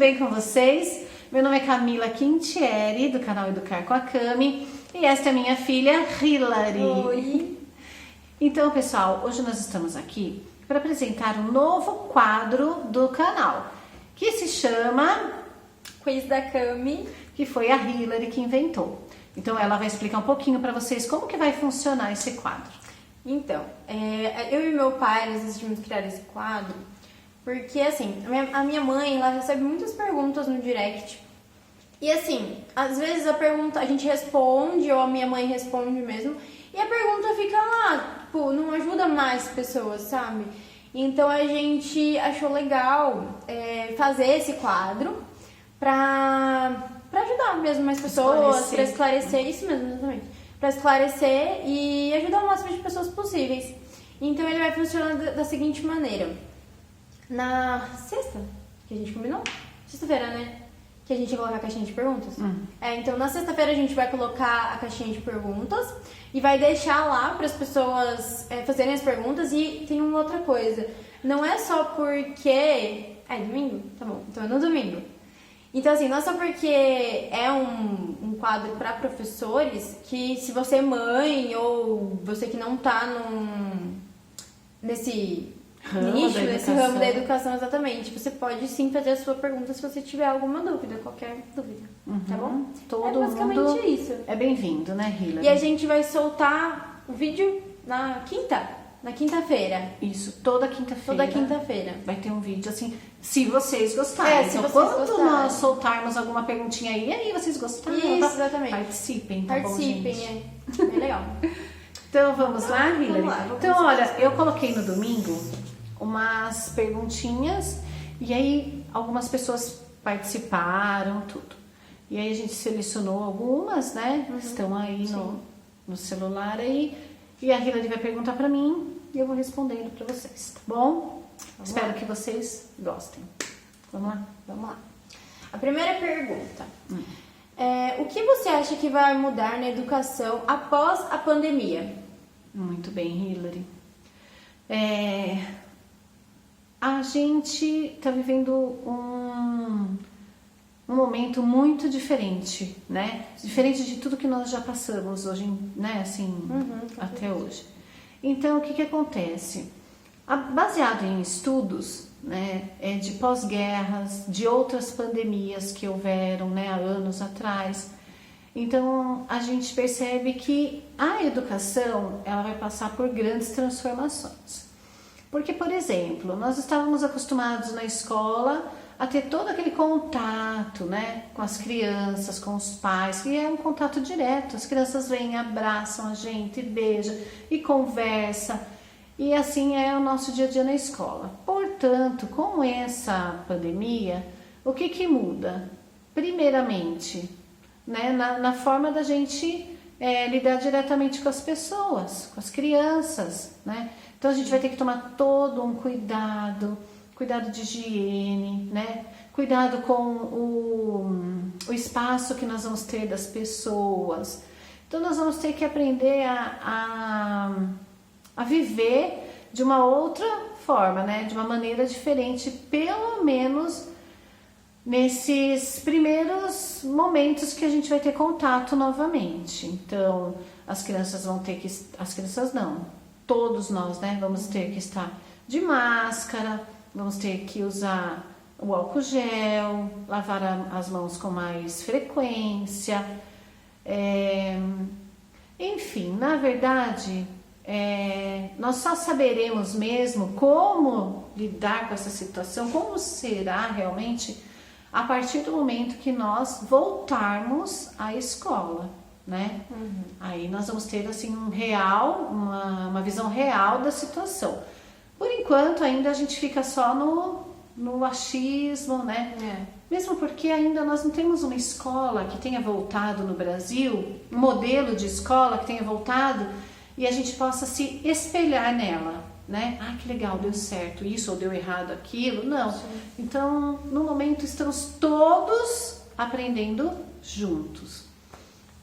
bem com vocês? Meu nome é Camila Quintieri, do canal Educar com a Cami, e esta é minha filha, Hilary. Oi! Então, pessoal, hoje nós estamos aqui para apresentar um novo quadro do canal, que se chama Quiz da Cami, que foi a Hilary que inventou. Então, ela vai explicar um pouquinho para vocês como que vai funcionar esse quadro. Então, eu e meu pai, nós decidimos criar esse quadro porque, assim, a minha mãe, ela recebe muitas perguntas no direct e, assim, às vezes a gente responde ou a minha mãe responde mesmo e a pergunta fica lá, tipo, não ajuda mais pessoas, sabe? Então, a gente achou legal fazer esse quadro pra ajudar mesmo mais pessoas, pra esclarecer, isso mesmo, exatamente, pra esclarecer e ajudar o máximo de pessoas possíveis. Então ele vai funcionar da seguinte maneira: na sexta, que a gente combinou, sexta-feira, né, que a gente ia colocar a caixinha de perguntas. Então na sexta-feira a gente vai colocar a caixinha de perguntas e vai deixar lá para as pessoas fazerem as perguntas. E tem uma outra coisa, não é só porque é domingo? Tá bom, então é no domingo. Então, assim, não é só porque é um quadro para professores que, se você é mãe ou você que não tá nesse ramo da educação, exatamente, você pode sim fazer a sua pergunta se você tiver alguma dúvida, qualquer dúvida, tá bom? Basicamente mundo isso. É bem-vindo, né, Hilary? E a gente vai soltar o vídeo na quinta-feira. Isso, toda quinta-feira. Toda quinta-feira. Vai ter um vídeo, assim, se vocês gostarem. Se então, vocês quando gostarem. nós soltarmos alguma perguntinha aí vocês gostaram, Isso, tá? exatamente. Participem, tá bom, gente? Participem, é bem legal. Então, vamos lá, Hilary? Vamos lá. Então, olha, eu coloquei no domingo umas perguntinhas e aí algumas pessoas participaram, tudo. E aí a gente selecionou algumas, né? Estão aí no celular aí. E a Hilary vai perguntar pra mim e eu vou respondendo pra vocês, tá bom? Espero que vocês gostem. Vamos lá? Vamos lá. A primeira pergunta. O que você acha que vai mudar na educação após a pandemia? Muito bem, Hilary. A gente está vivendo um momento muito diferente, né? Diferente de tudo que nós já passamos hoje, né? Assim, até hoje. Então, o que acontece? Baseado em estudos, né, de pós-guerras, de outras pandemias que houveram, né, há anos atrás. Então, a gente percebe que a educação, ela vai passar por grandes transformações. Porque, por exemplo, nós estávamos acostumados na escola a ter todo aquele contato, né, com as crianças, com os pais, e é um contato direto. As crianças vêm, abraçam a gente, beijam e conversa. E assim é o nosso dia a dia na escola. Portanto, com essa pandemia, o que muda? Primeiramente, né, na forma da gente lidar diretamente com as pessoas, com as crianças, né? Então a gente vai ter que tomar todo um cuidado de higiene, né? Cuidado com o espaço que nós vamos ter das pessoas. Então nós vamos ter que aprender a viver de uma outra forma, né? De uma maneira diferente, pelo menos nesses primeiros momentos que a gente vai ter contato novamente. Então, as crianças vão ter que... As crianças não, todos nós, né? Vamos ter que estar de máscara, vamos ter que usar o álcool gel, lavar as mãos com mais frequência. Enfim, na verdade, nós só saberemos mesmo como lidar com essa situação, como será realmente, a partir do momento que nós voltarmos à escola, né? Aí nós vamos ter assim uma visão real da situação. Por enquanto ainda a gente fica só no achismo, né? Mesmo porque ainda nós não temos uma escola que tenha voltado no Brasil, um modelo de escola que tenha voltado e a gente possa se espelhar nela, né? Ah, que legal, deu certo isso ou deu errado aquilo. Não. Sim. Então, no momento estamos todos aprendendo juntos.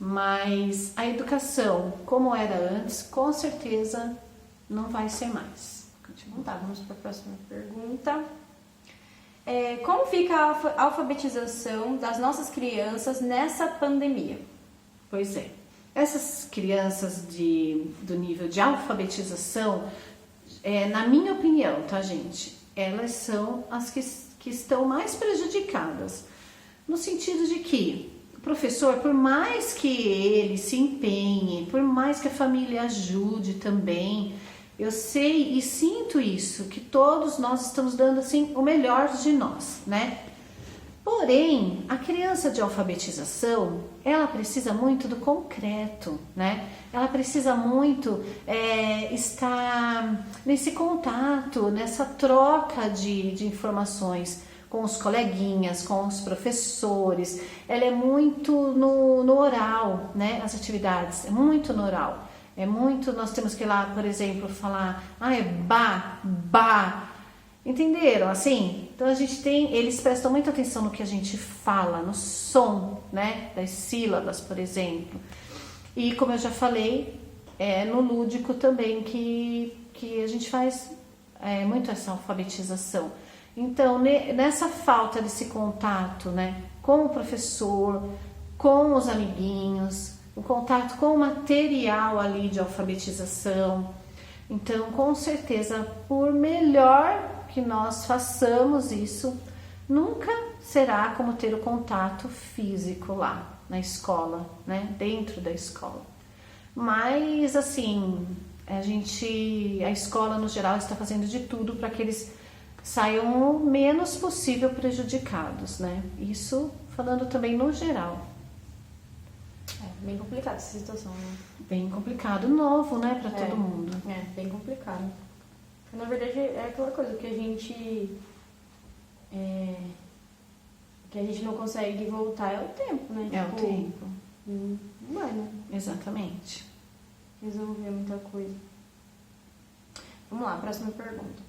Mas a educação, como era antes, com certeza não vai ser mais. Tá, vamos para a próxima pergunta. como fica a alfabetização das nossas crianças nessa pandemia? Pois é. Essas crianças do nível de alfabetização, na minha opinião, tá, gente? Elas são as que estão mais prejudicadas. No sentido de que o professor, por mais que ele se empenhe, por mais que a família ajude também, eu sei e sinto isso, que todos nós estamos dando assim o melhor de nós, né? Porém, a criança de alfabetização, ela precisa muito do concreto, né? Ela precisa muito estar nesse contato, nessa troca de informações com os coleguinhas, com os professores. Ela é muito no oral, né? As atividades, é muito no oral. É muito, nós temos que ir lá, por exemplo, falar, é ba. Entenderam? Assim, então eles prestam muita atenção no que a gente fala, no som, né, das sílabas, por exemplo. E como eu já falei, no lúdico também que a gente faz muito essa alfabetização. Então, nessa falta desse contato, né, com o professor, com os amiguinhos, o contato com o material ali de alfabetização, então, com certeza, por melhor que nós façamos isso, nunca será como ter o contato físico lá na escola, né? Dentro da escola. Mas assim, a escola no geral está fazendo de tudo para que eles saiam o menos possível prejudicados, né? Isso falando também no geral. Bem complicado essa situação, né? Bem complicado, novo, né, para todo mundo. Bem complicado. Na verdade, é aquela coisa que a gente não consegue voltar, é o tempo, né? É o tempo. Não vai, né? Exatamente. Resolver muita coisa. Vamos lá, próxima pergunta.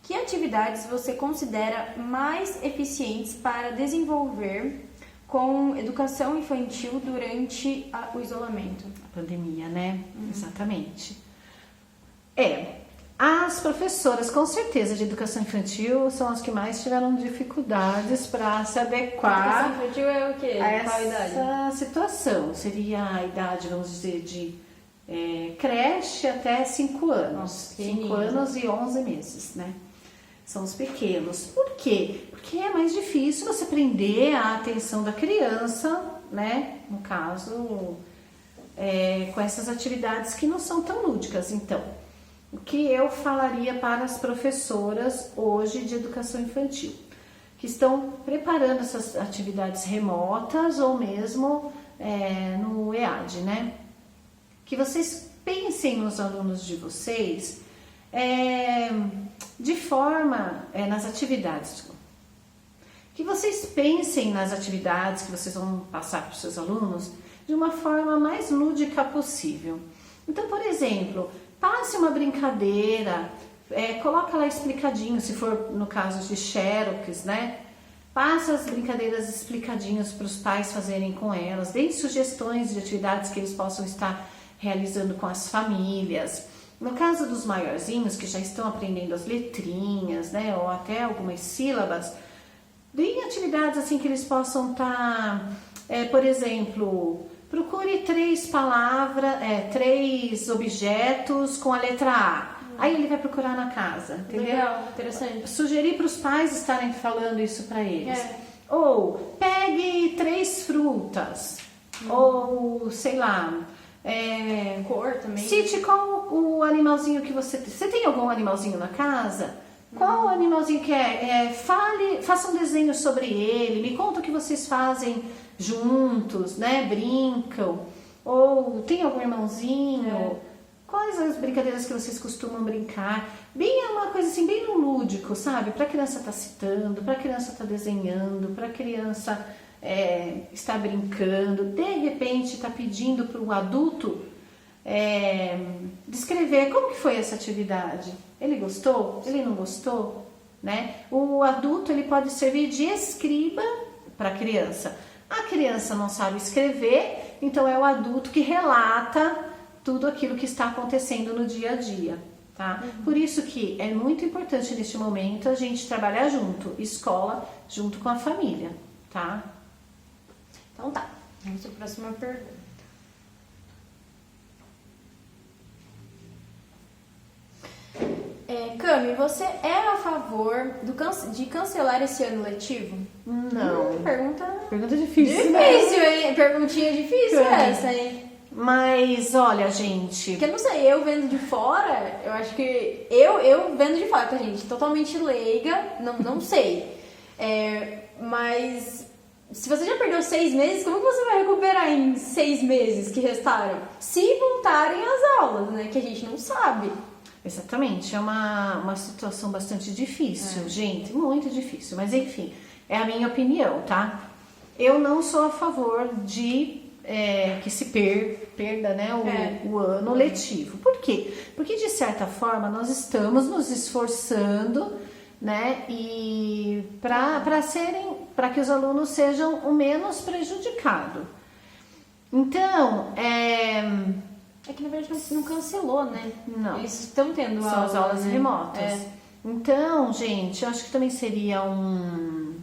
Que atividades você considera mais eficientes para desenvolver com educação infantil durante o isolamento? A pandemia, né? Exatamente. As professoras, com certeza, de educação infantil são as que mais tiveram dificuldades para se adequar. Educação infantil é o quê? Qual idade? Essa situação seria a idade, vamos dizer, de creche até 5 anos. Nossa, 5 anos e 11 meses, né? São os pequenos. Por quê? Porque é mais difícil você prender a atenção da criança, né? No caso, com essas atividades que não são tão lúdicas. Então, o que eu falaria para as professoras hoje de educação infantil, que estão preparando essas atividades remotas ou mesmo no EAD, né? Que vocês pensem nos alunos de vocês de forma, nas atividades, que vocês pensem nas atividades que vocês vão passar para os seus alunos de uma forma mais lúdica possível. Então, por exemplo, passe uma brincadeira, coloca lá explicadinho, se for no caso de xerox, né? Passa as brincadeiras explicadinhas para os pais fazerem com elas, deem sugestões de atividades que eles possam estar realizando com as famílias. No caso dos maiorzinhos, que já estão aprendendo as letrinhas, né? Ou até algumas sílabas, deem atividades assim que eles possam estar, por exemplo, procure 3 palavras, 3 objetos com a letra A. Aí ele vai procurar na casa, entendeu? Legal, interessante. Sugerir para os pais estarem falando isso para eles. Ou pegue 3 frutas. Ou, sei lá... cor também. Cite qual o animalzinho que você... Você tem algum animalzinho na casa? Qual animalzinho que faça um desenho sobre ele. Me conta o que vocês fazem juntos, né? Brincam. Ou tem algum irmãozinho? Quais as brincadeiras que vocês costumam brincar? Bem, uma coisa assim, bem no lúdico, sabe? Para a criança estar citando, para a criança estar desenhando, para a criança estar brincando. De repente, está pedindo para o adulto descrever como que foi essa atividade. Ele gostou? Ele não gostou? Né? O adulto ele pode servir de escriba para a criança. A criança não sabe escrever, então é o adulto que relata tudo aquilo que está acontecendo no dia a dia. tá? Por isso que é muito importante neste momento a gente trabalhar junto, escola junto com a família, tá? Então tá, vamos para a próxima pergunta. Cami, você é a favor de cancelar esse ano letivo? Não. Pergunta Difícil, né? difícil, hein? Perguntinha difícil essa, hein? Mas olha, gente. Porque eu não sei, eu vendo de fora, eu acho que. Eu vendo de fora, tá, gente? Totalmente leiga, não sei. Mas se você já perdeu 6 meses, como que você vai recuperar em 6 meses que restaram? Se voltarem às aulas, né? Que a gente não sabe. Exatamente, é uma situação bastante difícil, gente, muito difícil. Mas enfim, é a minha opinião, tá? Eu não sou a favor de que se perda, né, o ano letivo. Por quê? Porque de certa forma nós estamos nos esforçando, né, e para que os alunos sejam o menos prejudicados. Então, É que na verdade não cancelou, né? Não. Eles estão tendo são as aulas né? remotas. Então, gente, eu acho que também seria um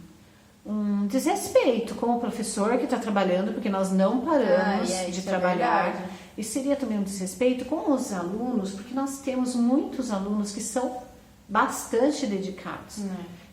desrespeito com o professor que está trabalhando, porque nós não paramos de trabalhar. E seria também um desrespeito com os alunos, porque nós temos muitos alunos que são bastante dedicados.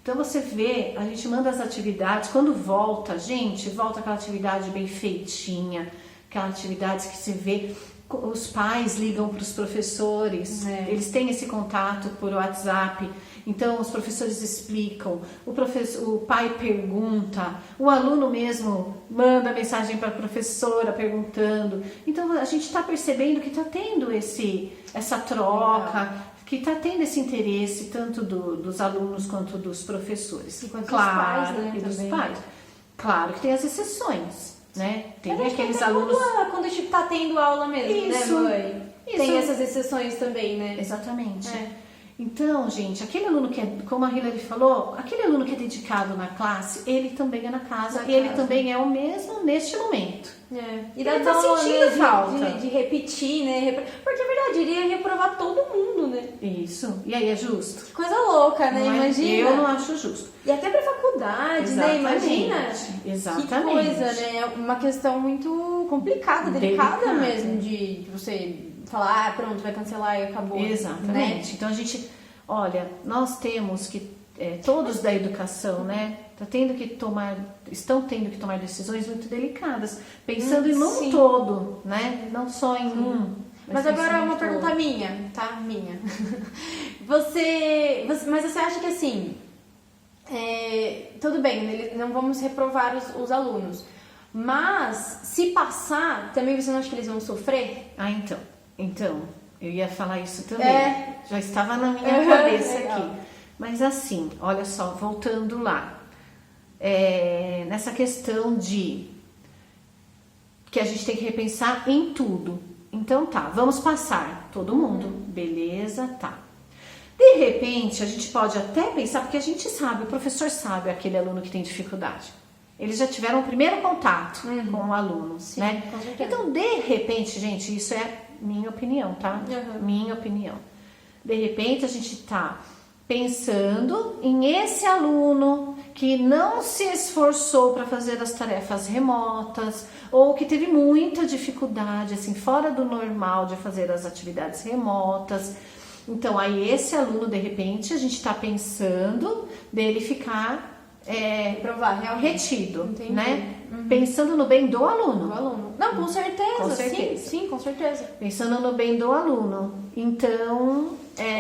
Então você vê, a gente manda as atividades, quando volta aquela atividade bem feitinha, aquela atividade que se vê. Os pais ligam para os professores, eles têm esse contato por WhatsApp, então os professores explicam, o pai pergunta, o aluno mesmo manda mensagem para a professora perguntando. Então a gente está percebendo que está tendo essa troca, que está tendo esse interesse tanto dos alunos quanto dos professores. E quanto claro, dos pais, né? E dos também. pais. Claro que tem as exceções. Né? Tem aqueles até alunos. Quando a gente tá tendo aula mesmo, Isso, né, mãe? isso. Tem essas exceções também, né? Exatamente. Então, gente, aquele aluno que é, como a Hilary falou, aquele aluno que é dedicado na classe, ele também é na casa, e ele também é o mesmo neste momento. E dá ele tá uma, sentindo né, falta. de repetir, né? Porque é verdade, ele ia reprovar todo mundo, né? Isso. E aí é justo? Que coisa louca, né? Não é? Imagina. Eu não acho justo. E até pra faculdade, Exatamente. né? Imagina. Exatamente. Que coisa, né? Uma questão muito complicada, delicada mesmo, de você falar, pronto, vai cancelar e acabou. Exatamente. Né? Então a gente, olha, nós temos que, todos da educação, né? Estão tendo que tomar decisões muito delicadas, pensando em um todo, né? Não só em um. Mas agora uma pergunta minha, tá? Minha. Mas você acha que assim, tudo bem, não vamos reprovar os alunos, mas se passar, também você não acha que eles vão sofrer? Ah, então, eu ia falar isso também. Já estava na minha cabeça aqui. Mas assim, olha só, voltando lá. Nessa questão de que a gente tem que repensar em tudo. Então tá, vamos passar todo mundo, beleza, tá. De repente, a gente pode até pensar, porque a gente sabe, o professor sabe aquele aluno que tem dificuldade. Eles já tiveram o primeiro contato com o aluno, Sim, né? com certeza. Então, de repente, gente, isso é minha opinião, tá? Minha opinião. De repente, a gente tá pensando em esse aluno que não se esforçou para fazer as tarefas remotas ou que teve muita dificuldade, assim, fora do normal de fazer as atividades remotas. Então, aí esse aluno, de repente, a gente está pensando dele ficar Provar, realmente. retido, Entendi. né? Pensando no bem do aluno. Do aluno. Não, com certeza. Com certeza. Sim, com certeza. Pensando no bem do aluno. Então,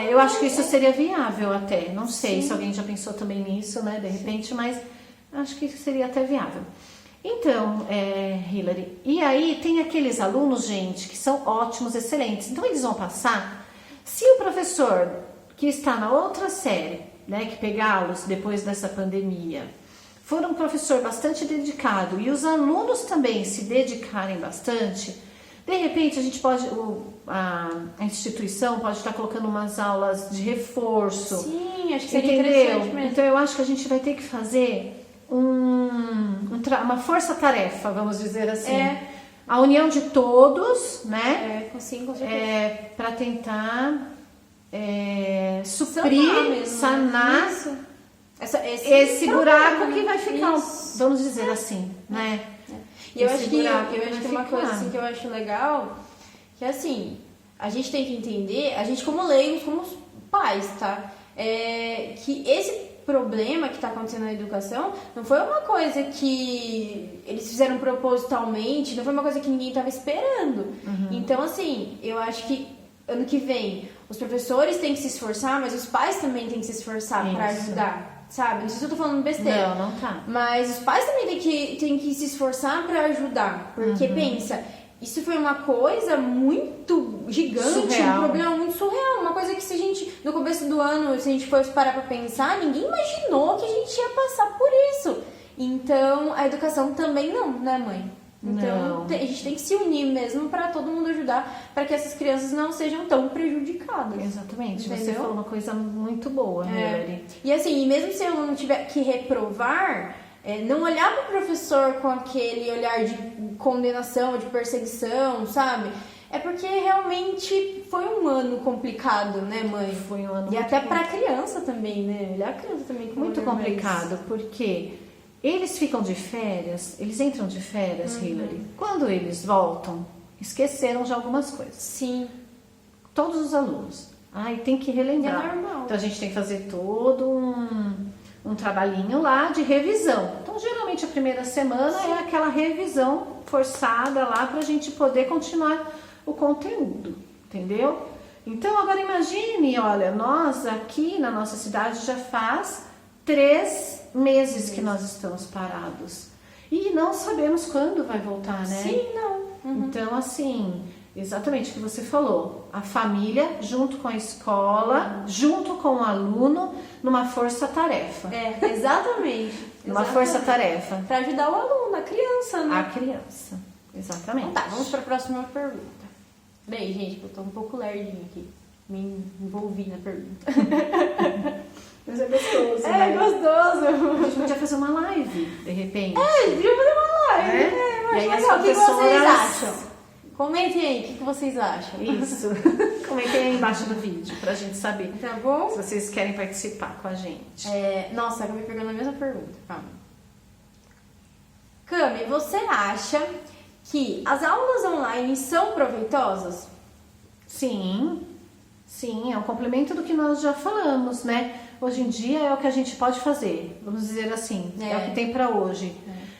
eu acho que isso seria viável até. Não sei se alguém já pensou também nisso, né? De repente, mas acho que seria até viável. Então, Hilary, e aí tem aqueles alunos, gente, que são ótimos, excelentes. Então, eles vão passar. Se o professor que está na outra série, né, que pegá-los depois dessa pandemia, for um professor bastante dedicado e os alunos também se dedicarem bastante, de repente a gente pode, a instituição pode estar colocando umas aulas de reforço. Sim, acho que seria interessante mesmo. Então eu acho que a gente vai ter que fazer uma força-tarefa, vamos dizer assim. A união de todos, né? Sim, com certeza. Para tentar suprir, sanar Isso. esse buraco problema, que vai ficar, isso. vamos dizer assim, né? E eu Esse acho que buraco vai uma coisa ficar. assim, que eu acho legal, que assim, a gente tem que entender, a gente como leigos, como pais, tá? Que esse problema que está acontecendo na educação não foi uma coisa que eles fizeram propositalmente, não foi uma coisa que ninguém estava esperando. Então, assim, eu acho que ano que vem os professores têm que se esforçar, mas os pais também têm que se esforçar para Isso. ajudar, sabe? Não sei se eu tô falando besteira. Não tá. Mas os pais também têm que se esforçar para ajudar. Porque, pensa, isso foi uma coisa muito gigante, Surreal. um problema muito surreal. Uma coisa que se a gente, no começo do ano, se a gente fosse parar pra pensar, ninguém imaginou que a gente ia passar por isso. Então, a educação também não, né, mãe? Então, Não. a gente tem que se unir mesmo para todo mundo ajudar, para que essas crianças não sejam tão prejudicadas. Exatamente, você Entendeu? falou uma coisa muito boa, Hilary. E assim, e mesmo se eu não tiver que reprovar, não olhar pro professor com aquele olhar de condenação, de perseguição, sabe? É porque realmente foi um ano complicado, né, mãe? Foi um ano E muito até pra criança também, né? Olhar a criança também com muito um olhar mais- complicado, porque eles ficam de férias, eles entram de férias, Hilary. Quando eles voltam, esqueceram de algumas coisas. Sim. Todos os alunos. Ai, tem que relembrar. É normal. Então a gente tem que fazer todo um trabalhinho lá de revisão. Então, geralmente a primeira semana é aquela revisão forçada lá pra gente poder continuar o conteúdo, entendeu? Então, agora imagine, olha, nós aqui na nossa cidade já faz 3 meses que nós estamos parados. E não sabemos quando vai voltar, né? Sim, não. Então, assim, exatamente o que você falou. A família, junto com a escola, junto com o aluno, numa força-tarefa. Exatamente. Numa força-tarefa. Pra ajudar o aluno, a criança, né? A criança. Exatamente. Então tá, vamos pra próxima pergunta. Bem, gente, eu tô um pouco lerdinha aqui. Me envolvi na pergunta. Mas é gostoso, Gostoso. A gente podia fazer uma live, de repente. Podia fazer uma live. É? Eu E aí acho as legal. O que vocês professoras- acham? Comentem aí, o que vocês acham? Isso. Comentem aí embaixo do vídeo pra gente saber Tá bom? se vocês querem participar com a gente. Nossa, acabei pegando a mesma pergunta. Calma. Cami, você acha que as aulas online são proveitosas? Sim, é um complemento do que nós já falamos, né? Hoje em dia é o que a gente pode fazer, vamos dizer assim, é o que tem para hoje.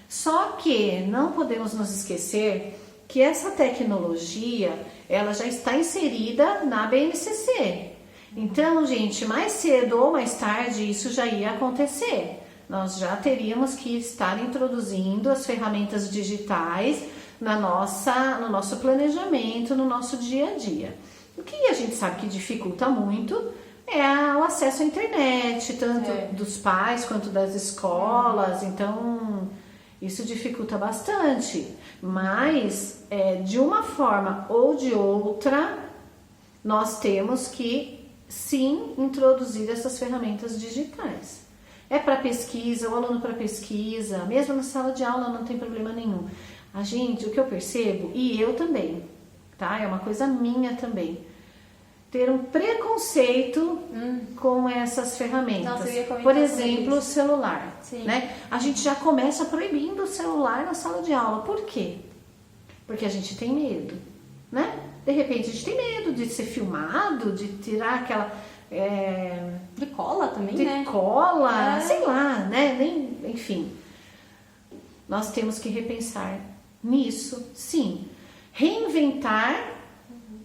Só que não podemos nos esquecer que essa tecnologia, ela já está inserida na BNCC. Então, gente, mais cedo ou mais tarde isso já ia acontecer. Nós já teríamos que estar introduzindo as ferramentas digitais no nosso planejamento, no nosso dia a dia. O que a gente sabe que dificulta muito é o acesso à internet, tanto dos pais quanto das escolas. Então, isso dificulta bastante. Mas, de uma forma ou de outra, nós temos que, sim, introduzir essas ferramentas digitais. É para pesquisa, o aluno para pesquisa, mesmo na sala de aula não tem problema nenhum. A gente, o que eu percebo, e eu também, tá? É uma coisa minha também, ter um preconceito com essas ferramentas. Nossa, eu ia comentar Por sobre exemplo, o isso. celular. Sim. Né? A gente já começa proibindo o celular na sala de aula. Por quê? Porque a gente tem medo, né? De repente a gente tem medo de ser filmado, de tirar aquela... De cola também, de né? cola, sei lá, né? Enfim, nós temos que repensar nisso, sim. Reinventar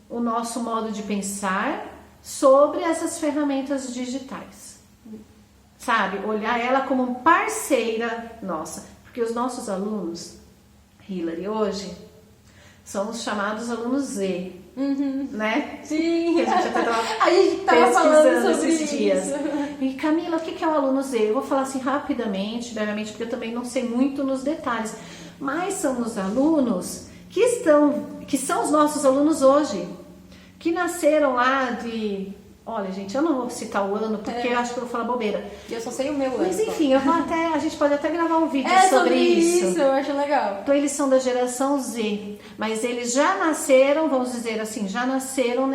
o nosso modo de pensar sobre essas ferramentas digitais. Sabe? Olhar ela como parceira nossa. Porque os nossos alunos, Hilary, hoje, são os chamados alunos Z. Né? Sim. Que a gente até A gente tava falando sobre esses dias. isso. E Camila, o que é o aluno Z? Eu vou falar assim rapidamente, brevemente, porque eu também não sei muito nos detalhes. Mas são os alunos que são os nossos alunos hoje, que nasceram lá de... Olha, gente, eu não vou citar o ano, porque eu acho que eu vou falar bobeira. Eu só sei o meu ano. Mas enfim, a gente pode até gravar um vídeo sobre isso. Eu acho legal. Então eles são da geração Z, mas eles já nasceram, vamos dizer assim, já nasceram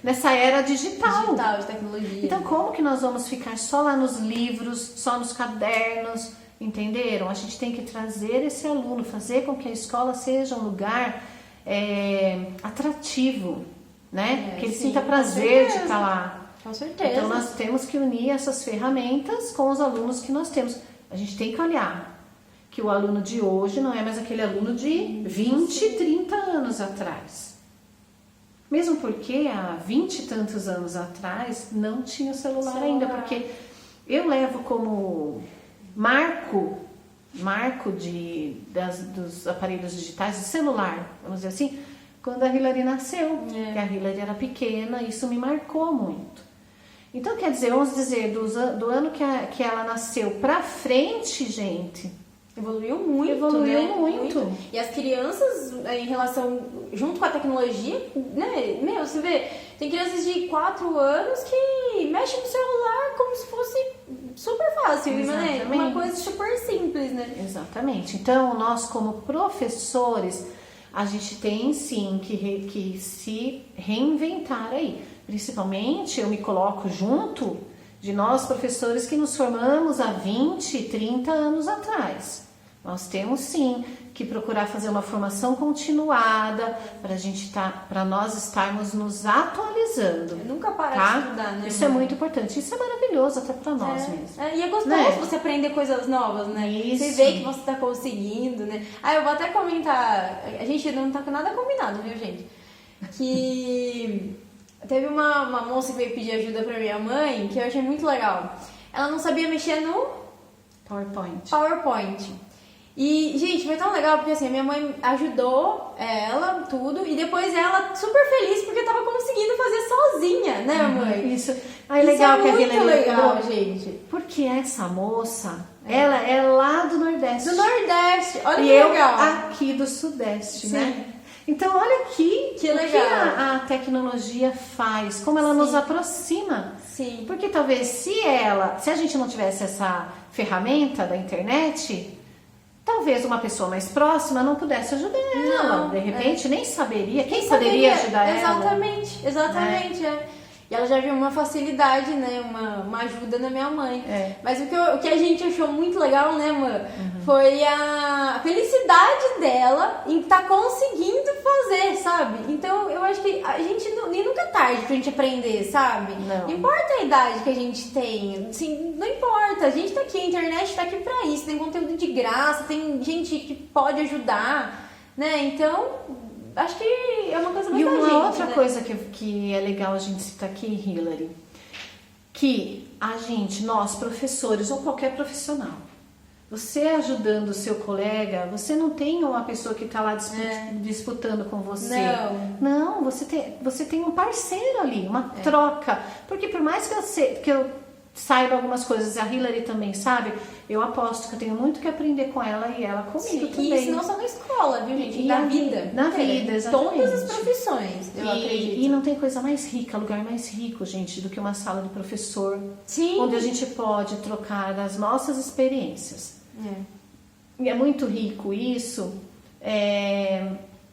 nessa era digital. Digital, de tecnologia. Então, como que nós vamos ficar só lá nos livros, só nos cadernos, entenderam? A gente tem que trazer esse aluno, fazer com que a escola seja um lugar atrativo, né? Que ele sinta prazer de estar lá. Com certeza. Então, nós temos que unir essas ferramentas com os alunos que nós temos. A gente tem que olhar que o aluno de hoje não é mais aquele aluno de 20, 30 anos atrás. Mesmo porque há 20 e tantos anos atrás não tinha celular ainda, porque eu levo como marco dos aparelhos digitais, do celular, vamos dizer assim, quando a Hilary nasceu, que a Hilary era pequena, isso me marcou muito. Então, quer dizer, vamos dizer, do ano que ela nasceu pra frente, gente, evoluiu muito. Evoluiu né? muito. E as crianças, em relação, junto com a tecnologia, né? Meu, você vê, tem crianças de 4 anos que mexem no celular como se fosse super fácil, né? Uma coisa super simples, né? Exatamente. Então, nós como professores, a gente tem sim que se reinventar aí. Principalmente, eu me coloco junto de nós professores que nos formamos há 20, 30 anos atrás. Nós temos sim que procurar fazer uma formação continuada para nós estarmos nos atualizando. Nunca parar de estudar, né? Isso é muito importante. Isso é maravilhoso até para nós mesmo. E é gostoso você aprender coisas novas, né? Isso. Você vê que você está conseguindo, né? Eu vou até comentar. A gente não tá com nada combinado, viu, gente? Que teve uma moça que veio pedir ajuda pra minha mãe, que eu achei muito legal. Ela não sabia mexer no PowerPoint. E, gente, foi tão legal porque assim, a minha mãe ajudou ela, tudo, e depois ela super feliz porque tava conseguindo fazer sozinha, né, mãe? Isso. Legal, isso é muito legal, gente. Porque essa moça, ela é lá do Nordeste. Do Nordeste, olha que legal. Eu aqui do Sudeste, né? Então, olha aqui que legal. O que a tecnologia faz, como ela nos aproxima. Sim. Porque talvez se a gente não tivesse essa ferramenta da internet, talvez uma pessoa mais próxima não pudesse ajudar ela. De repente, nem saberia. Quem poderia ajudar ela? Exatamente. E ela já viu uma facilidade, né? Uma ajuda na minha mãe. Mas o que a gente achou muito legal, né, mãe? Foi a felicidade dela em estar conseguindo fazer, sabe? Então, eu acho que a gente nem nunca é tarde pra gente aprender, sabe? Não importa a idade que a gente tem, assim, não importa. A gente tá aqui, a internet tá aqui pra isso. Tem conteúdo de graça, tem gente que pode ajudar, né? Então, acho que é uma coisa mais da gente, outra coisa que é legal a gente citar aqui, Hilary, que nós professores ou qualquer profissional, você ajudando o seu colega, você não tem uma pessoa que está lá disputando com você. Não, você tem um parceiro ali, uma troca. Porque por mais que eu saiba algumas coisas, a Hilary também sabe, eu aposto que eu tenho muito que aprender com ela e ela comigo também. E isso não só na escola, viu, gente? Na vida. Na vida, exatamente. Todas as profissões, eu acredito. E não tem coisa mais rica, lugar mais rico, gente, do que uma sala de professor. Sim. Onde a gente pode trocar as nossas experiências. E é muito rico isso,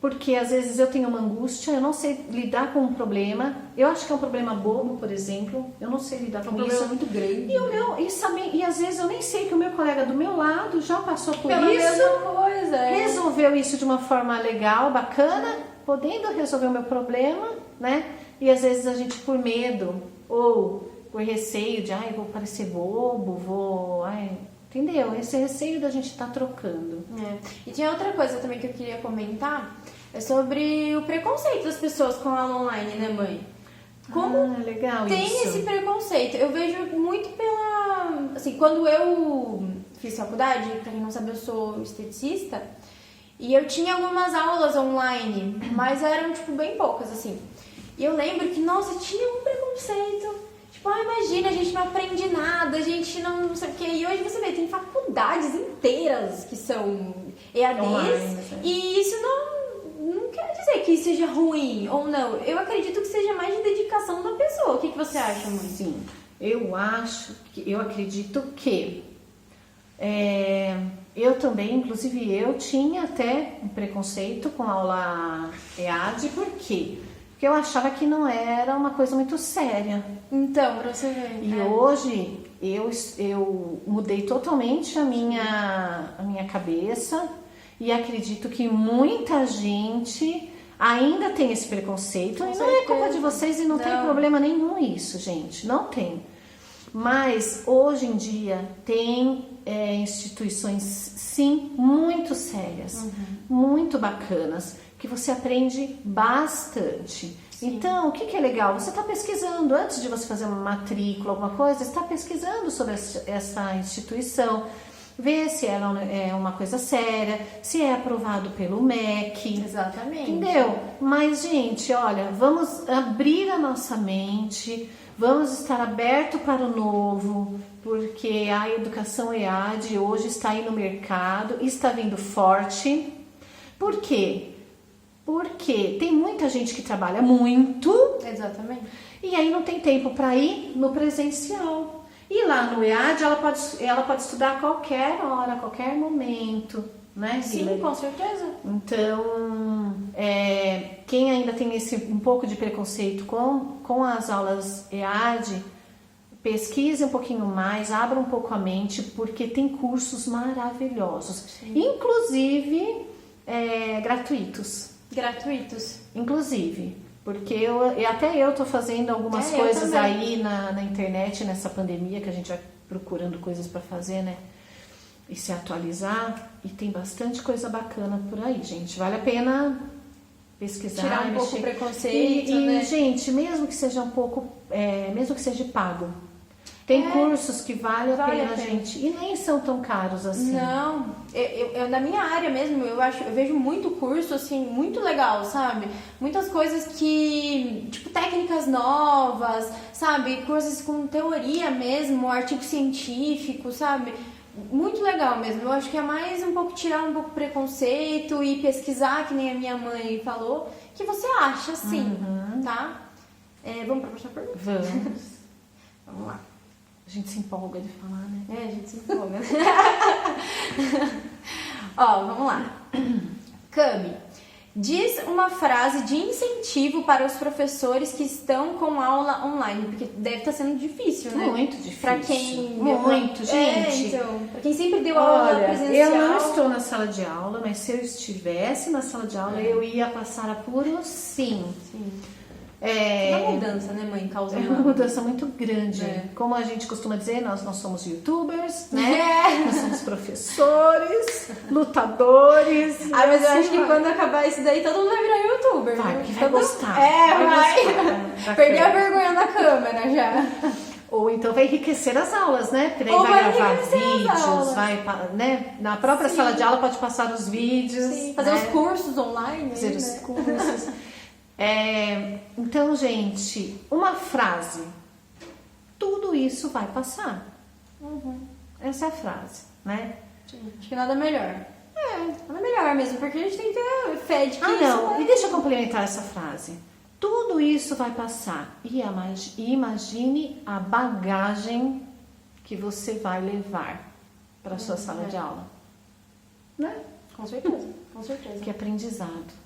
porque às vezes eu tenho uma angústia, eu não sei lidar com um problema, eu acho que é um problema bobo, por exemplo, eu não sei lidar com isso. É um problema muito grande. E às vezes eu nem sei que o meu colega do meu lado já passou por Pela isso, mesma coisa, resolveu isso de uma forma legal, bacana, podendo resolver o meu problema, né? E às vezes a gente por medo ou por receio de, vou parecer bobo, entendeu? Esse receio da gente estar trocando. E tinha outra coisa também que eu queria comentar, é sobre o preconceito das pessoas com a aula online, né, mãe? Como legal tem isso. Esse preconceito? Eu vejo muito assim, quando eu fiz faculdade, pra quem não sabe, eu sou esteticista, e eu tinha algumas aulas online, mas eram, bem poucas, assim. E eu lembro que, nossa, tinha um preconceito. Imagina, a gente não aprende nada, a gente não sei o que. E hoje você vê, tem faculdades inteiras que são EADs. Online, e isso não quer dizer que seja ruim ou não. Eu acredito que seja mais de dedicação da pessoa. O que você acha, mãe? Sim, eu acredito que eu também, inclusive eu tinha até um preconceito com a aula EAD, porque porque eu achava que não era uma coisa muito séria. Então, pra você ver. E hoje eu mudei totalmente a minha cabeça e acredito que muita gente ainda tem esse preconceito. Com e não é culpa certeza. de vocês e não tem problema nenhum isso, gente. Não tem. Mas hoje em dia tem instituições, sim, muito sérias, muito bacanas, que você aprende bastante. Sim. Então, o que é legal? Você está pesquisando, antes de você fazer uma matrícula, alguma coisa, você está pesquisando sobre essa instituição, ver se ela é uma coisa séria, se é aprovado pelo MEC. Exatamente. Entendeu? Mas, gente, olha, vamos abrir a nossa mente, vamos estar aberto para o novo, porque a educação EAD hoje está aí no mercado, está vindo forte. Por quê? Porque tem muita gente que trabalha muito Exatamente. e aí não tem tempo para ir no presencial. E lá no EAD ela pode estudar a qualquer hora, a qualquer momento, né? Sim, Hillary? com certeza. Então, quem ainda tem um pouco de preconceito com as aulas EAD, pesquise um pouquinho mais, abra um pouco a mente, porque tem cursos maravilhosos, inclusive gratuitos. Gratuitos. Inclusive, porque até eu tô fazendo algumas eu coisas também. aí na internet, nessa pandemia, que a gente vai procurando coisas para fazer, né? E se atualizar, e tem bastante coisa bacana por aí, gente. Vale a pena pesquisar, Tirar um pouco o mexer. preconceito, e, né? gente, mesmo que seja um pouco, mesmo que seja pago, tem cursos que vale a pena, gente, e nem são tão caros assim. Não, eu na minha área mesmo, eu vejo muito curso, assim, muito legal, sabe? Muitas coisas que, tipo, técnicas novas, sabe? Coisas com teoria mesmo, artigo científico, sabe? Muito legal mesmo. Eu acho que é mais um pouco tirar um pouco o preconceito e pesquisar, que nem a minha mãe falou, que você acha, sim, tá? Vamos para a próxima pergunta? Vamos. Vamos lá. A gente se empolga de falar, né? A gente se empolga. Ó, vamos lá. Cami, diz uma frase de incentivo para os professores que estão com aula online, porque deve estar sendo difícil, né? Muito difícil. Para quem... Muito, gente. Então, para quem sempre deu aula Olha, presencial. eu não estou na sala de aula, mas se eu estivesse na sala de aula, eu ia passar apuro, sim. Sim. Uma mudança, né, mãe? Causa É uma mudança muito grande. Como a gente costuma dizer, nós somos youtubers, né? Nós somos professores, lutadores. Ah, mas eu assim acho que vai. quando acabar isso daí, todo mundo vai virar youtuber. Vai, né? porque vai gostar. Vai. gostar. Perder a vergonha na câmera já. Ou então vai enriquecer as aulas, né? Porque daí Ou vai vai gravar enriquecer as vídeos, aulas. né? Na própria sala de aula pode passar os vídeos. Sim, fazer né? os cursos online. Fazer aí, os né? cursos. Então, gente, uma frase. Tudo isso vai passar. Essa é a frase, né? Sim, acho que nada melhor. Nada melhor mesmo, porque a gente tem que ter fé de que Ah, isso não. vai... E deixa eu complementar essa frase. Tudo isso vai passar. E imagine a bagagem que você vai levar para a sua sala de aula. Né? Com certeza, com certeza. Que aprendizado.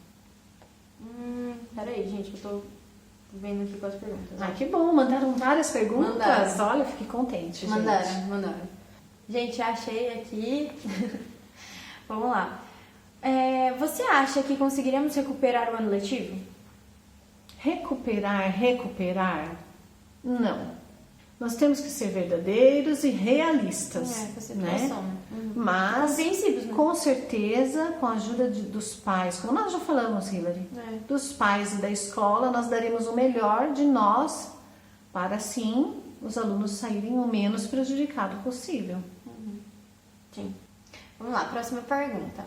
Peraí, gente, que eu tô vendo aqui com as perguntas. Ah, que bom. Mandaram várias perguntas. Mandaram. Olha, fiquei contente, gente. Mandaram. Gente, achei aqui. Vamos lá. Você acha que conseguiremos recuperar o ano letivo? Recuperar? Não. Nós temos que ser verdadeiros e realistas, Com essa né? situação. Mas, Compreensíveis, né? com certeza, com a ajuda dos pais, como nós já falamos, Hillary, dos pais e da escola, nós daremos o melhor de nós para, sim, os alunos saírem o menos prejudicado possível. Sim. Vamos lá, próxima pergunta.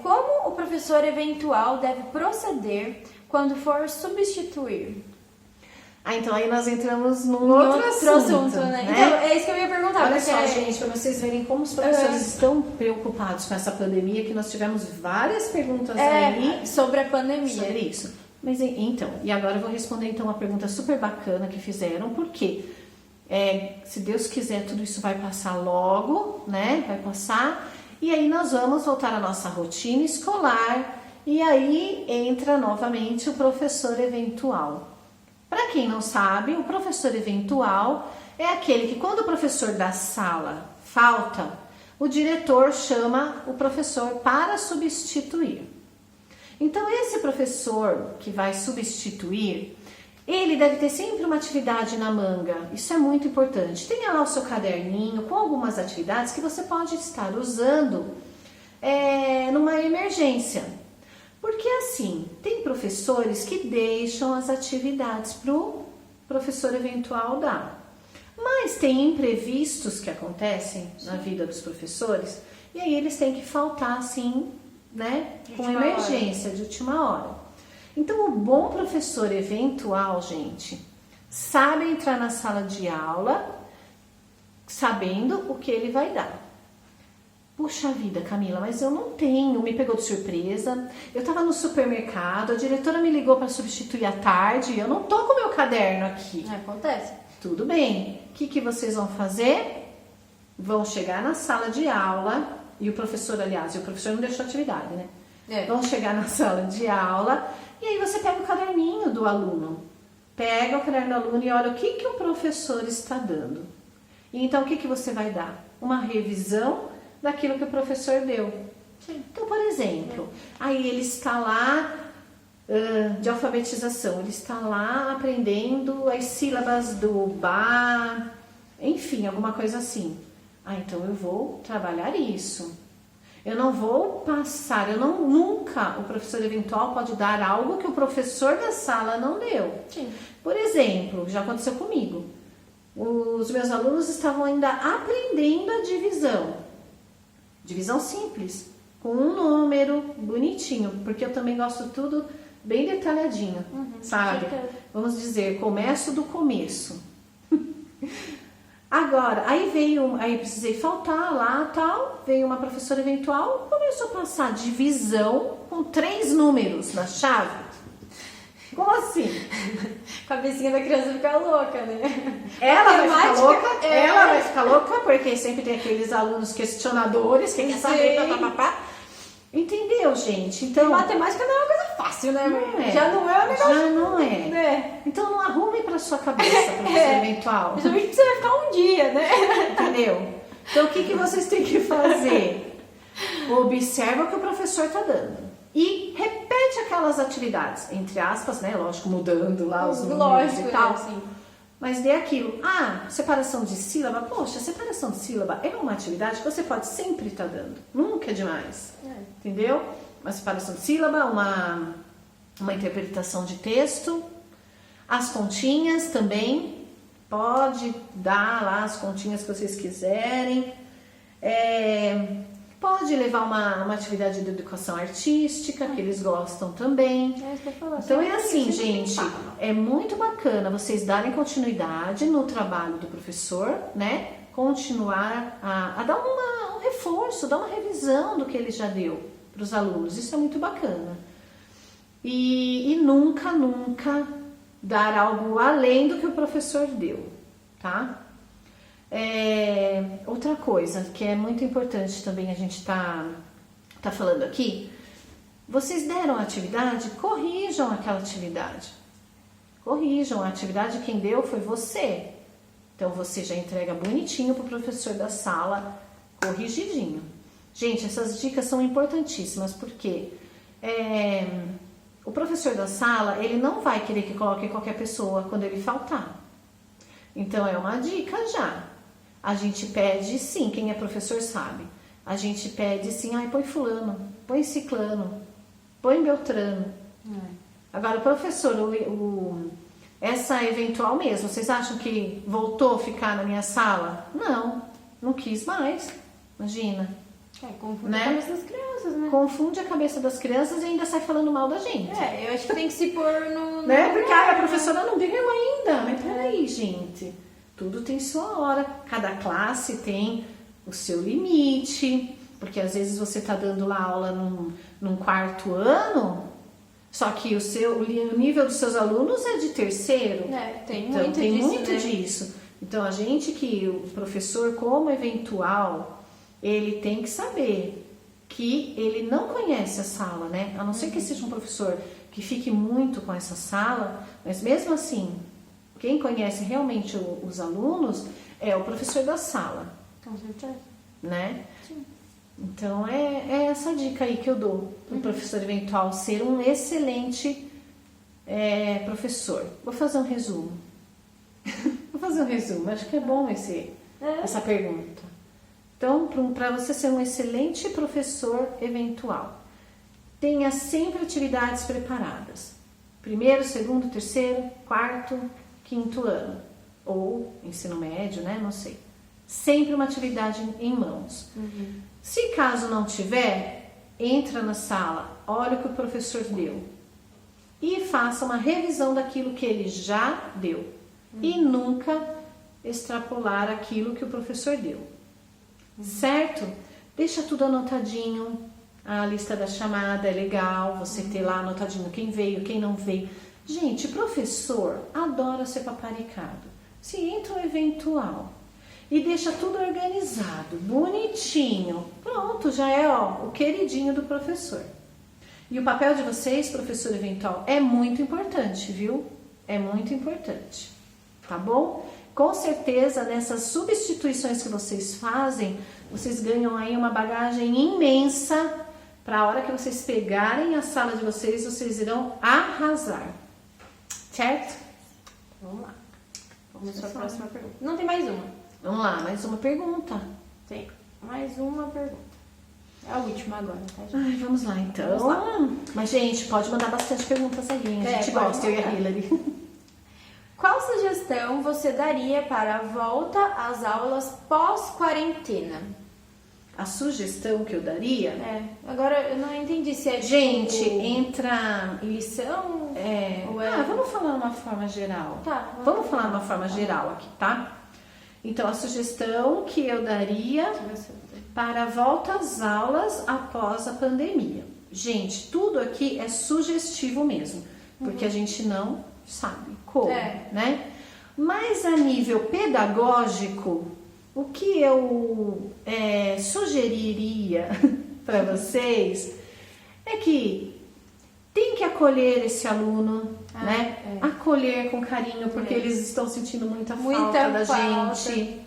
Como o professor eventual deve proceder quando for substituir? Então aí nós entramos num outro assunto, né? Então, é isso que eu ia perguntar. Olha porque só, gente, para vocês verem como os professores estão preocupados com essa pandemia, que nós tivemos várias perguntas aí sobre a pandemia. sobre isso. Mas então, e agora eu vou responder então uma pergunta super bacana que fizeram, porque se Deus quiser, tudo isso vai passar logo, né? Vai passar, e aí nós vamos voltar à nossa rotina escolar, E aí entra novamente o professor eventual. Para quem não sabe, o professor eventual é aquele que quando o professor da sala falta, o diretor chama o professor para substituir. Então esse professor que vai substituir, ele deve ter sempre uma atividade na manga. Isso é muito importante. Tenha lá o seu caderninho com algumas atividades que você pode estar usando numa emergência. Porque assim, tem professores que deixam as atividades para o professor eventual dar. Mas tem imprevistos que acontecem na vida dos professores e aí eles têm que faltar assim, né, com emergência, de última hora. Então o bom professor eventual, gente, sabe entrar na sala de aula sabendo o que ele vai dar. Puxa vida, Camila, mas eu não tenho, me pegou de surpresa. Eu estava no supermercado, a diretora me ligou para substituir à tarde, eu não tô com meu caderno aqui. Acontece. Tudo bem. O que vocês vão fazer? Vão chegar na sala de aula, e o professor, aliás, o professor não deixou atividade, né? Vão chegar na sala de aula, e aí você pega o caderninho do aluno. Pega o caderno do aluno e olha o que o professor está dando. E então, o que você vai dar? Uma revisão daquilo que o professor deu. Sim. Então, por exemplo, aí ele está lá de alfabetização, ele está lá aprendendo as sílabas do ba, enfim, alguma coisa assim. Então eu vou trabalhar isso. Eu não vou passar, nunca o professor eventual pode dar algo que o professor da sala não deu. Sim. Por exemplo, já aconteceu comigo. Os meus alunos estavam ainda aprendendo a divisão. Divisão simples, com um número bonitinho, porque eu também gosto tudo bem detalhadinho, sabe? Vamos dizer, começo do começo. Agora, aí precisei faltar lá, tal, veio uma professora eventual, começou a passar divisão com 3 números na chave. Como assim? A cabecinha da criança fica louca, né? Ela vai ficar louca, porque sempre tem aqueles alunos questionadores, que quer saber, papapá. Entendeu, gente? Então, matemática não é uma coisa fácil, né? Não é. Já não é um negócio. Já não é. Então não arrume pra sua cabeça, professor eventual. Principalmente você vai ficar um dia, né? Entendeu? Então o que vocês têm que fazer? Observa o que o professor está dando. E repete aquelas atividades, entre aspas, né? Lógico, mudando lá os números e tal. Sim. Mas dê aquilo. Separação de sílaba. Poxa, separação de sílaba é uma atividade que você pode sempre estar dando. Nunca é demais. Entendeu? Uma separação de sílaba, uma interpretação de texto. As continhas também. Pode dar lá as continhas que vocês quiserem. Pode levar uma atividade de educação artística, que eles gostam também. Então é assim, gente, é muito bacana vocês darem continuidade no trabalho do professor, né? Continuar a dar um reforço, dar uma revisão do que ele já deu para os alunos. Isso é muito bacana. E nunca dar algo além do que o professor deu, tá? Outra coisa que é muito importante também a gente tá falando aqui, vocês deram a atividade, corrijam aquela atividade. Corrijam a atividade, quem deu foi você. Então você já entrega bonitinho para o professor da sala, corrigidinho. Gente, essas dicas são importantíssimas, porque o professor da sala, ele não vai querer que coloque qualquer pessoa quando ele faltar. Então é uma dica já. A gente pede, sim, quem é professor sabe. A gente pede, sim, põe fulano, põe ciclano, põe beltrano. Agora, o professor, essa eventual mesmo, vocês acham que voltou a ficar na minha sala? Não quis mais. Imagina. Confunde a cabeça das crianças, né? Confunde a cabeça das crianças e ainda sai falando mal da gente. Eu acho que tem que se pôr no... Né? Porque a professora não deu ainda. Mas peraí, gente. Tudo tem sua hora, cada classe tem o seu limite, porque às vezes você está dando lá aula num 4º ano, só que o nível dos seus alunos é de 3º. Tem então, muito tem disso, muito né? disso. Então, o professor, como eventual, ele tem que saber que ele não conhece a sala, né? A não ser que seja um professor que fique muito com essa sala, mas mesmo assim, quem conhece realmente os alunos é o professor da sala, Com certeza. né? Sim. Então é essa dica aí que eu dou para o professor eventual ser um excelente professor. Vou fazer um resumo. Acho que é bom essa pergunta. Então, para você ser um excelente professor eventual, tenha sempre atividades preparadas. 1º, 2º, 3º, 4º, 5º ano. Ou ensino médio, né? Não sei. Sempre uma atividade em mãos. Se caso não tiver, entra na sala, olha o que o professor deu e faça uma revisão daquilo que ele já deu. E nunca extrapolar aquilo que o professor deu. Certo? Deixa tudo anotadinho. A lista da chamada é legal, você ter lá anotadinho quem veio, quem não veio. Gente, professor adora ser paparicado. Se entra um eventual e deixa tudo organizado, bonitinho, pronto, já é o queridinho do professor. E o papel de vocês, professor eventual, é muito importante, viu? É muito importante, tá bom? Com certeza, nessas substituições que vocês fazem, vocês ganham aí uma bagagem imensa para a hora que vocês pegarem a sala de vocês, vocês irão arrasar. Certo? Vamos lá. Vamos para a próxima pergunta. Não, tem mais uma. Vamos lá, mais uma pergunta. Tem mais uma pergunta. É a última agora, tá, gente? Ai, vamos lá, então. Vamos lá. Mas, gente, pode mandar bastante perguntas aí, hein? A gente gosta, eu e a Hillary. Qual sugestão você daria para a volta às aulas pós-quarentena? A sugestão que eu daria... Agora eu não entendi se é Gente, tipo, entra... em lição? Ou vamos falar de uma forma geral. Tá. Vamos falar de uma forma geral aqui, tá? Então, a sugestão que eu daria para a volta às aulas após a pandemia. Gente, tudo aqui é sugestivo mesmo, porque a gente não sabe como, né? Mas a nível pedagógico, o que eu sugeriria para vocês é que tem que acolher esse aluno, né? Acolher com carinho, porque eles estão sentindo muita falta da gente.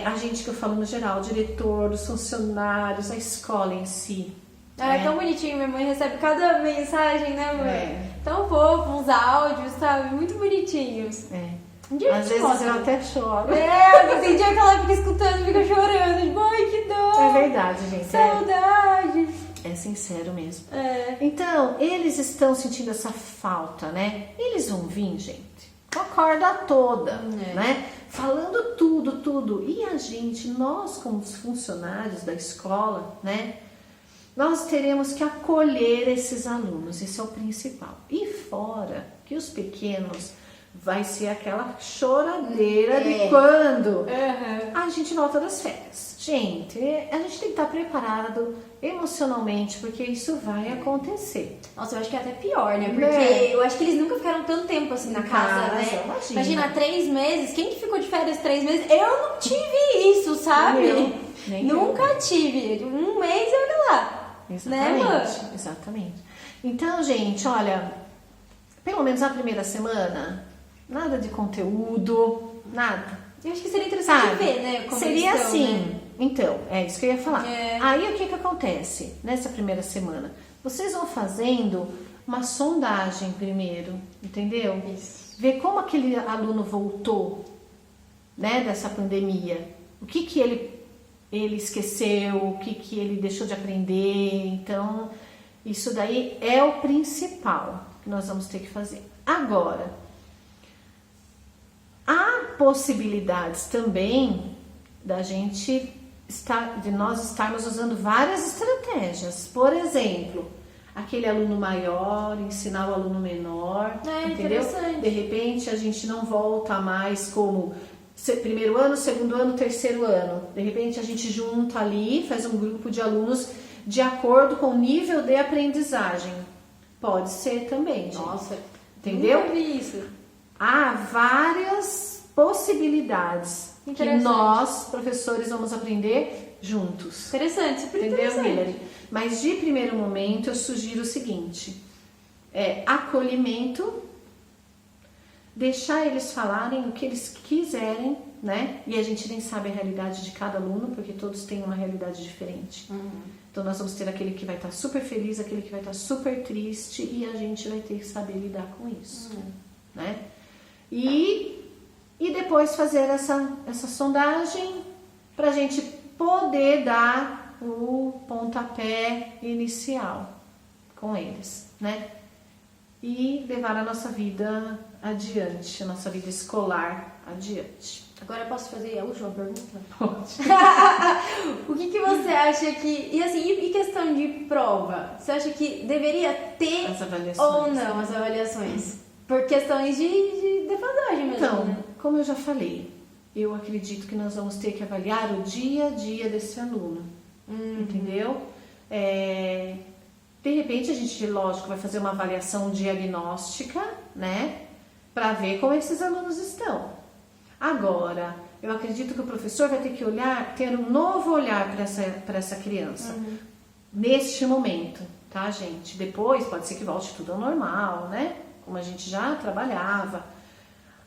A gente que eu falo no geral, o diretor, os funcionários, a escola em si. É tão bonitinho, minha mãe recebe cada mensagem, né, mãe? Tão fofo, uns áudios, sabe? Muito bonitinhos. Às vezes eu até choro. Tem dia que ela fica escutando, fica chorando. Tipo, ai, que dor. É verdade, gente. Saudade. É sincero mesmo. Então, eles estão sentindo essa falta, né? Eles vão vir, gente, com a corda toda, né? Falando tudo. E a gente, nós como funcionários da escola, né? Nós teremos que acolher esses alunos, esse é o principal. E fora que os pequenos vai ser aquela choradeira de quando a gente volta das férias. Gente, a gente tem que estar preparado emocionalmente, porque isso vai acontecer. Nossa, eu acho que é até pior, né? Porque eu acho que eles nunca ficaram tanto tempo assim na casa, né? Imagina, 3 meses. Quem que ficou de férias 3 meses? Eu não tive isso, sabe? Nunca tive. 1 mês, olha lá. Exatamente. Então, gente, olha, pelo menos na primeira semana, nada de conteúdo, nada. Eu acho que seria interessante ver, né? Como seria estão, assim. Né? Então, é isso que eu ia falar. Aí o que acontece nessa primeira semana? Vocês vão fazendo uma sondagem primeiro, entendeu? Isso. Ver como aquele aluno voltou, né, dessa pandemia. O que ele esqueceu, o que ele deixou de aprender. Então, isso daí é o principal que nós vamos ter que fazer. Agora, há possibilidades também de nós estarmos usando várias estratégias. Por exemplo, aquele aluno maior, ensinar o aluno menor, entendeu? De repente a gente não volta mais como primeiro ano, segundo ano, terceiro ano. De repente a gente junta ali, faz um grupo de alunos de acordo com o nível de aprendizagem. Pode ser também, gente. Nossa, entendeu? Nunca vi isso. Há várias possibilidades. que Interessante. nós, professores, vamos aprender juntos. Interessante, super Entendeu, interessante. Hillary? Mas de primeiro momento eu sugiro o seguinte: acolhimento, deixar eles falarem o que eles quiserem, né? E a gente nem sabe a realidade de cada aluno, porque todos têm uma realidade diferente. Então nós vamos ter aquele que vai estar super feliz, aquele que vai estar super triste, e a gente vai ter que saber lidar com isso, né? E depois fazer essa sondagem para a gente poder dar o pontapé inicial com eles, né? E levar a nossa vida adiante, a nossa vida escolar adiante. Agora eu posso fazer a última pergunta? Pode. O que você acha que... E assim, e questão de prova? Você acha que deveria ter As avaliações. ou não as avaliações? Por questões de defasagem mesmo, Então, né? como eu já falei, eu acredito que nós vamos ter que avaliar o dia a dia desse aluno, entendeu? De repente a gente, lógico, vai fazer uma avaliação diagnóstica, né? Para ver como esses alunos estão. Agora, eu acredito que o professor vai ter que ter um novo olhar para essa criança, neste momento, tá, gente? Depois pode ser que volte tudo ao normal, né? Como a gente já trabalhava.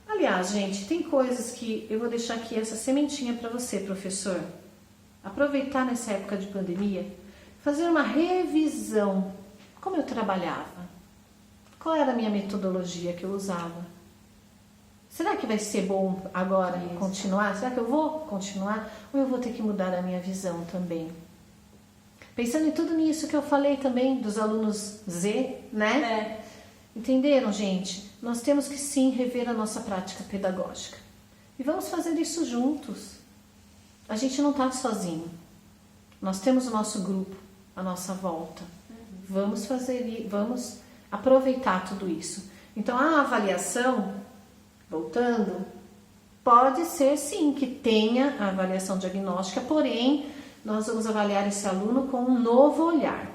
Aliás, gente, tem coisas que eu vou deixar aqui essa sementinha para você, professor. Aproveitar nessa época de pandemia, fazer uma revisão. Como eu trabalhava? Qual era a minha metodologia que eu usava? Será que vai ser bom agora continuar? Será que eu vou continuar? Ou eu vou ter que mudar a minha visão também? Pensando em tudo nisso que eu falei também, dos alunos Z, né? Entenderam, gente? Nós temos que sim rever a nossa prática pedagógica. E vamos fazer isso juntos. A gente não está sozinho. Nós temos o nosso grupo, a nossa volta. Vamos aproveitar tudo isso. Então, a avaliação, voltando, pode ser sim que tenha a avaliação diagnóstica, porém, nós vamos avaliar esse aluno com um novo olhar.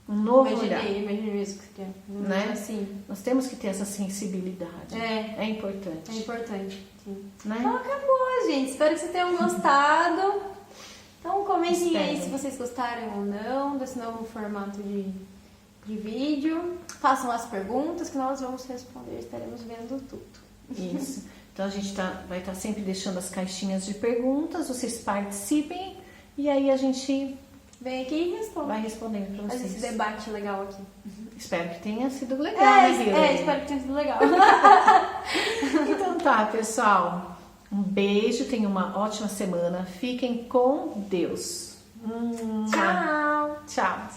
Um novo olhar. Imaginei isso que é. Né? Assim. Nós temos que ter essa sensibilidade. É importante. É importante, sim. Né? Então acabou, gente. Espero que vocês tenham gostado. Então comentem aí se vocês gostaram ou não desse novo formato de vídeo. Façam as perguntas que nós vamos responder. Estaremos vendo tudo. Isso. Então a gente vai estar sempre deixando as caixinhas de perguntas. Vocês participem e aí a gente vem aqui e responde. vai respondendo para Faz vocês. esse debate legal aqui. Espero que tenha sido legal, né, Hillary? Espero que tenha sido legal. Então tá, pessoal. Um beijo, tenham uma ótima semana. Fiquem com Deus. Tchau. Tchau.